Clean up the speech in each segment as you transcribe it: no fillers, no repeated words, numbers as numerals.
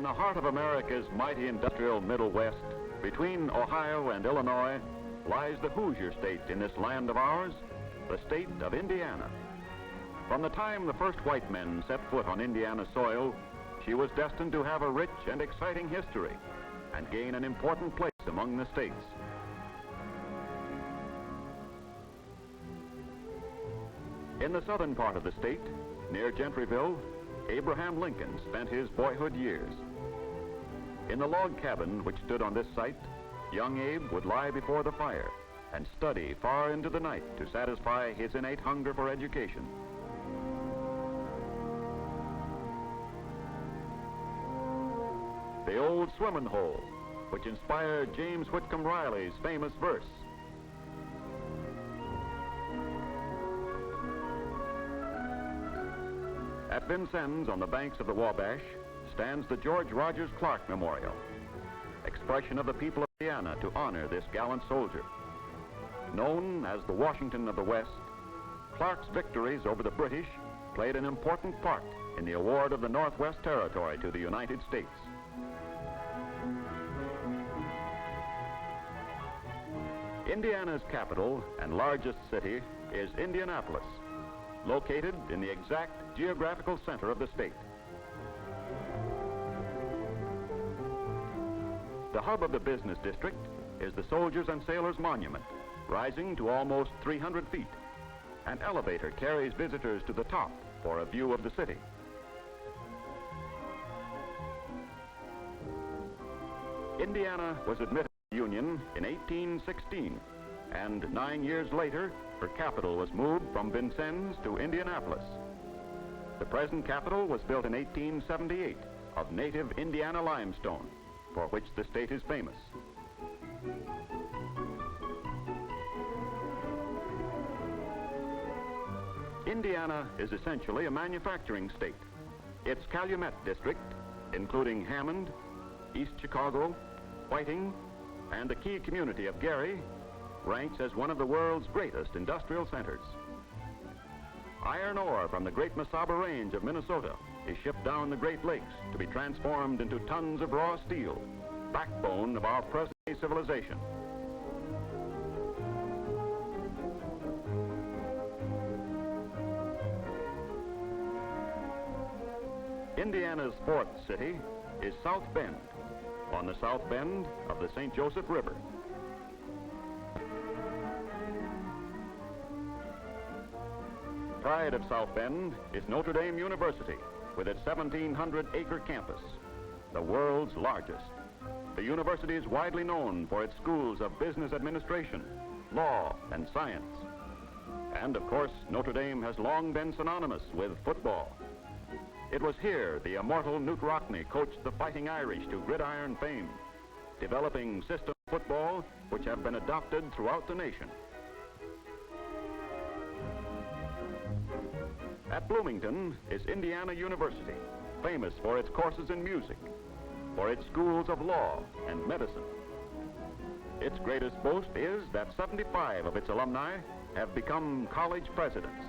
the heart of America's mighty industrial Middle West, between Ohio and Illinois, lies the Hoosier State in this land of ours, the state of Indiana. From the time the first white men set foot on Indiana soil, she was destined to have a rich and exciting history and gain an important place among the states. In the southern part of the state, near Gentryville, Abraham Lincoln spent his boyhood years. In the log cabin which stood on this site, young Abe would lie before the fire and study far into the night to satisfy his innate hunger for education. The old swimming hole, which inspired James Whitcomb Riley's famous verse. At Vincennes, on the banks of the Wabash, stands the George Rogers Clark Memorial, expression of the people of Indiana to honor this gallant soldier. Known as the Washington of the West, Clark's victories over the British played an important part in the award of the Northwest Territory to the United States. Indiana's capital and largest city is Indianapolis, located in the exact geographical center of the state. The hub of the business district is the Soldiers and Sailors Monument, rising to almost 300 feet. An elevator carries visitors to the top for a view of the city. Indiana was admitted to the Union in 1816, and 9 years later, her capital was moved from Vincennes to Indianapolis. The present capital was built in 1878 of native Indiana limestone, for which the state is famous. Indiana is essentially a manufacturing state. Its Calumet district, including Hammond, East Chicago, Whiting, and the key community of Gary, ranks as one of the world's greatest industrial centers. Iron ore from the Great Mesaba Range of Minnesota is shipped down the Great Lakes to be transformed into tons of raw steel, backbone of our present-day civilization. Indiana's fourth city is South Bend, on the south bend of the St. Joseph River. Pride of South Bend is Notre Dame University, with its 1,700-acre campus, the world's largest. The university is widely known for its schools of business administration, law, and science. And of course, Notre Dame has long been synonymous with football. It was here the immortal Newt Rockne coached the Fighting Irish to gridiron fame, developing system football which have been adopted throughout the nation. At Bloomington is Indiana University, famous for its courses in music, for its schools of law and medicine. Its greatest boast is that 75 of its alumni have become college presidents.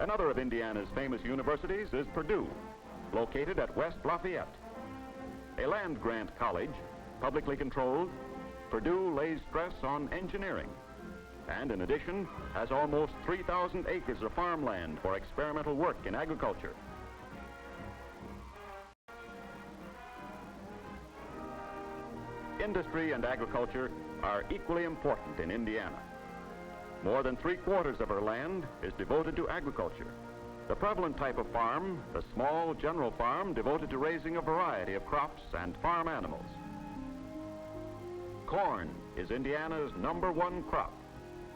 Another of Indiana's famous universities is Purdue, located at West Lafayette. A land-grant college, publicly controlled, Purdue lays stress on engineering, and in addition has almost 3,000 acres of farmland for experimental work in agriculture. Industry and agriculture are equally important in Indiana. More than 3/4 of her land is devoted to agriculture. The prevalent type of farm, the small general farm devoted to raising a variety of crops and farm animals. Corn is Indiana's #1 crop.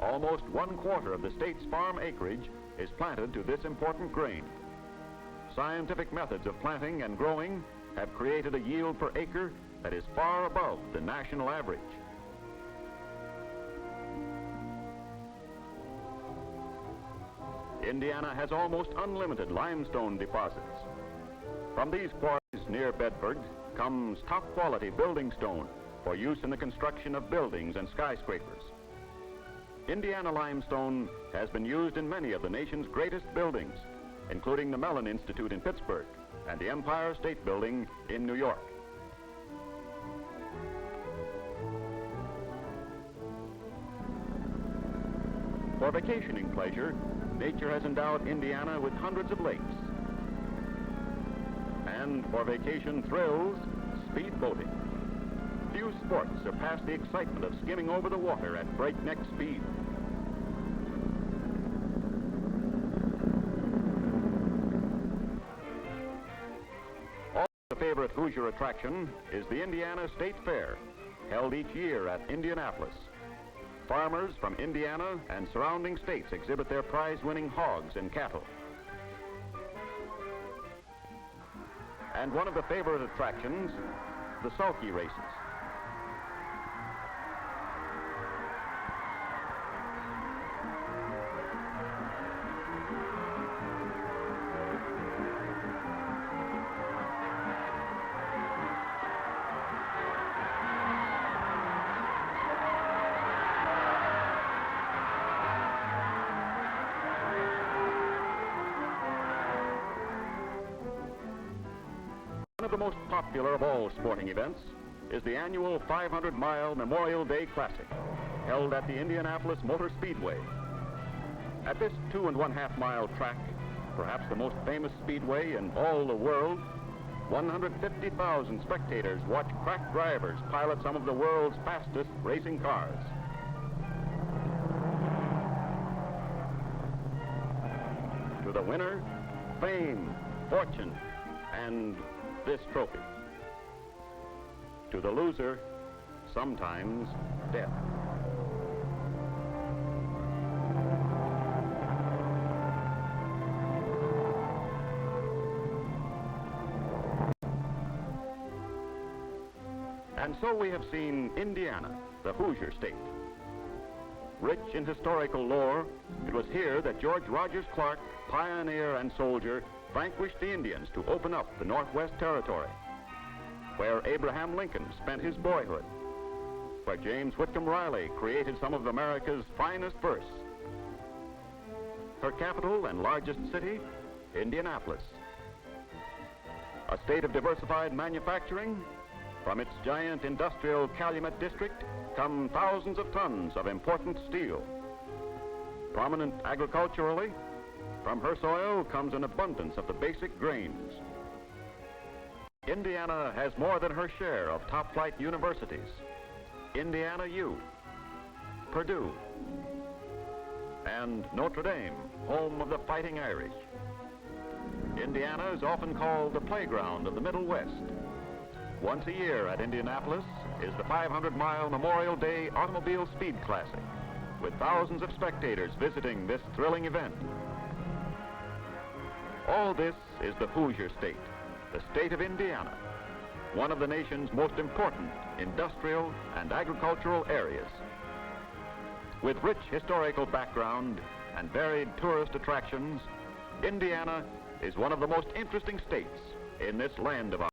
Almost 1/4 of the state's farm acreage is planted to this important grain. Scientific methods of planting and growing have created a yield per acre that is far above the national average. Indiana has almost unlimited limestone deposits. From these quarries near Bedford comes top-quality building stone for use in the construction of buildings and skyscrapers. Indiana limestone has been used in many of the nation's greatest buildings, including the Mellon Institute in Pittsburgh and the Empire State Building in New York. For vacationing pleasure, nature has endowed Indiana with hundreds of lakes. And for vacation thrills, speed boating. Few sports surpass the excitement of skimming over the water at breakneck speed. Also, the favorite Hoosier attraction is the Indiana State Fair, held each year at Indianapolis. Farmers from Indiana and surrounding states exhibit their prize-winning hogs and cattle. And one of the favorite attractions, the sulky races. One of the most popular of all sporting events is the annual 500-mile Memorial Day Classic, held at the Indianapolis Motor Speedway. At this 2.5-mile track, perhaps the most famous speedway in all the world, 150,000 spectators watch crack drivers pilot some of the world's fastest racing cars. To the winner, fame, fortune, and this trophy. To the loser, sometimes death. And so we have seen Indiana, the Hoosier state. Rich in historical lore, it was here that George Rogers Clark, pioneer and soldier, vanquished the Indians to open up the Northwest Territory, where Abraham Lincoln spent his boyhood, where James Whitcomb Riley created some of America's finest verse. Her capital and largest city, Indianapolis. A state of diversified manufacturing. From its giant industrial Calumet district come thousands of tons of important steel. Prominent agriculturally, from her soil comes an abundance of the basic grains. Indiana has more than her share of top-flight universities. Indiana U, Purdue, and Notre Dame, home of the Fighting Irish. Indiana is often called the playground of the Middle West. Once a year at Indianapolis is the 500-mile Memorial Day Automobile Speed Classic, with thousands of spectators visiting this thrilling event. All this is the Hoosier state, the state of Indiana, one of the nation's most important industrial and agricultural areas. With rich historical background and varied tourist attractions, Indiana is one of the most interesting states in this land of ours.